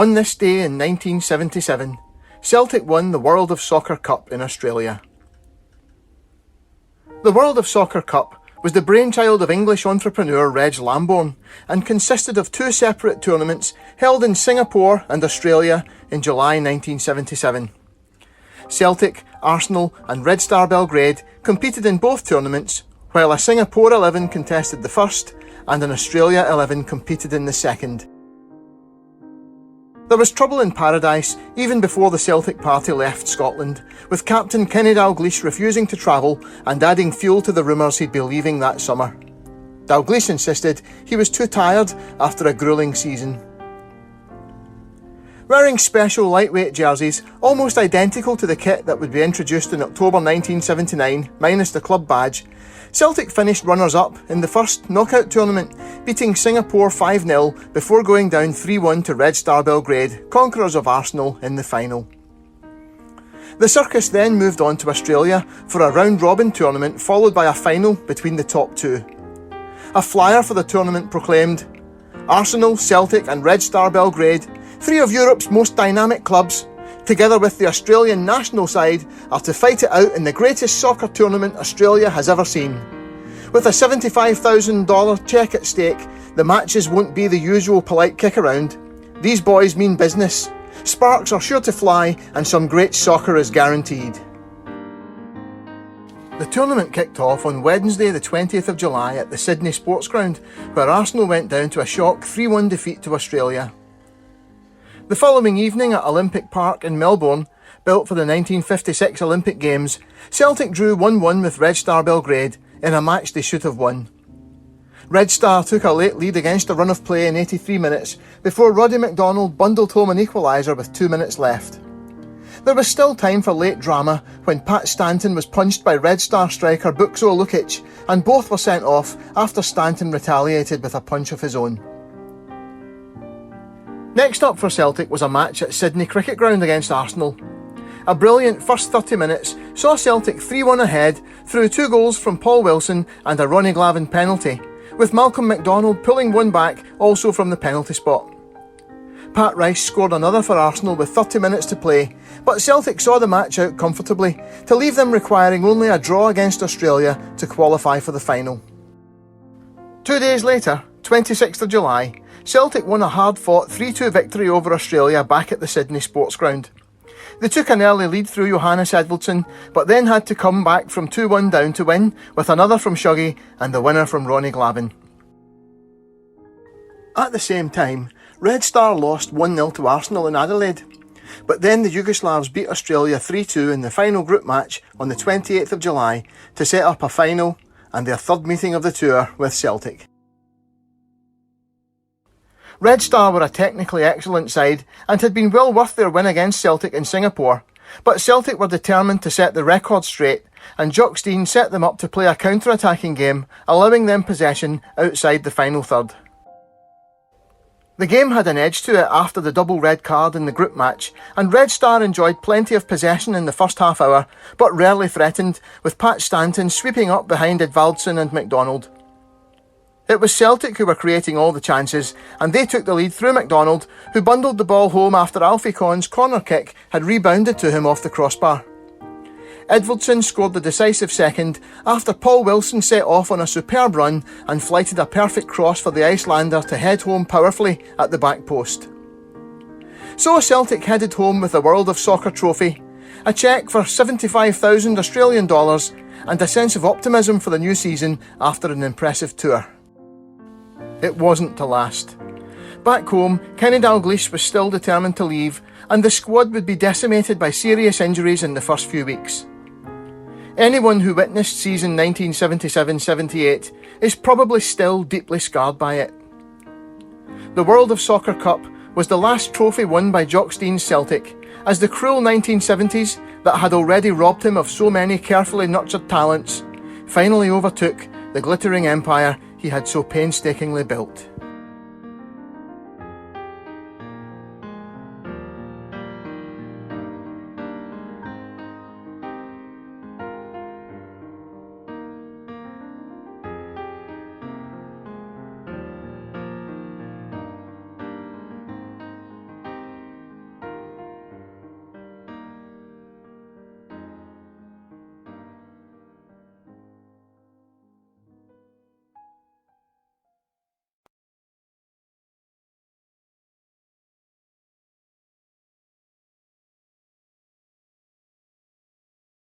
On this day in 1977, Celtic won the World of Soccer Cup in Australia. The World of Soccer Cup was the brainchild of English entrepreneur Reg Lambourne and consisted of two separate tournaments held in Singapore and Australia in July 1977. Celtic, Arsenal and Red Star Belgrade competed in both tournaments, while a Singapore 11 contested the first and an Australia 11 competed in the second. There was trouble in paradise even before the Celtic party left Scotland, with Captain Kenny Dalglish refusing to travel and adding fuel to the rumours he'd be leaving that summer. Dalglish insisted he was too tired after a gruelling season. Wearing special lightweight jerseys, almost identical to the kit that would be introduced in October 1979, minus the club badge, Celtic finished runners-up in the first knockout tournament, beating Singapore 5-0 before going down 3-1 to Red Star Belgrade, conquerors of Arsenal, in the final. The circus then moved on to Australia for a round-robin tournament followed by a final between the top two. A flyer for the tournament proclaimed, "Arsenal, Celtic and Red Star Belgrade, three of Europe's most dynamic clubs, together with the Australian national side, are to fight it out in the greatest soccer tournament Australia has ever seen. With a $75,000 cheque at stake, the matches won't be the usual polite kick around. These boys mean business. Sparks are sure to fly and some great soccer is guaranteed." The tournament kicked off on Wednesday the 20th of July at the Sydney Sports Ground, where Arsenal went down to a shock 3-1 defeat to Australia. The following evening at Olympic Park in Melbourne, built for the 1956 Olympic Games, Celtic drew 1-1 with Red Star Belgrade in a match they should have won. Red Star took a late lead against a run of play in 83 minutes before Roddy McDonald bundled home an equaliser with 2 minutes left. There was still time for late drama when Pat Stanton was punched by Red Star striker Bukso Lukic, and both were sent off after Stanton retaliated with a punch of his own. Next up for Celtic was a match at Sydney Cricket Ground against Arsenal. A brilliant first 30 minutes saw Celtic 3-1 ahead through 2 goals from Paul Wilson and a Ronnie Glavin penalty, with Malcolm McDonald pulling one back also from the penalty spot. Pat Rice scored another for Arsenal with 30 minutes to play, but Celtic saw the match out comfortably to leave them requiring only a draw against Australia to qualify for the final. 2 days later, 26th of July, Celtic won a hard-fought 3-2 victory over Australia back at the Sydney Sports Ground. They took an early lead through Johannes Edvaldsson, but then had to come back from 2-1 down to win, with another from Shuggy and the winner from Ronnie Glavin. At the same time, Red Star lost 1-0 to Arsenal in Adelaide, but then the Yugoslavs beat Australia 3-2 in the final group match on the 28th of July to set up a final and their third meeting of the tour with Celtic. Red Star were a technically excellent side and had been well worth their win against Celtic in Singapore, but Celtic were determined to set the record straight, and Jock Stein set them up to play a counter-attacking game, allowing them possession outside the final third. The game had an edge to it after the double red card in the group match, and Red Star enjoyed plenty of possession in the first half hour, but rarely threatened, with Pat Stanton sweeping up behind Edvaldsson and McDonald. It was Celtic who were creating all the chances, and they took the lead through McDonald, who bundled the ball home after Alfie Conn's corner kick had rebounded to him off the crossbar. Edvaldsson scored the decisive second after Paul Wilson set off on a superb run and flighted a perfect cross for the Icelander to head home powerfully at the back post. So Celtic headed home with the World of Soccer trophy, a cheque for $75,000 Australian dollars, and a sense of optimism for the new season after an impressive tour. It wasn't to last. Back home, Kenny Dalglish was still determined to leave, and the squad would be decimated by serious injuries in the first few weeks. Anyone who witnessed season 1977-78 is probably still deeply scarred by it. The World of Soccer Cup was the last trophy won by Jock Stein's Celtic, as the cruel 1970s that had already robbed him of so many carefully nurtured talents finally overtook the glittering empire he had so painstakingly built.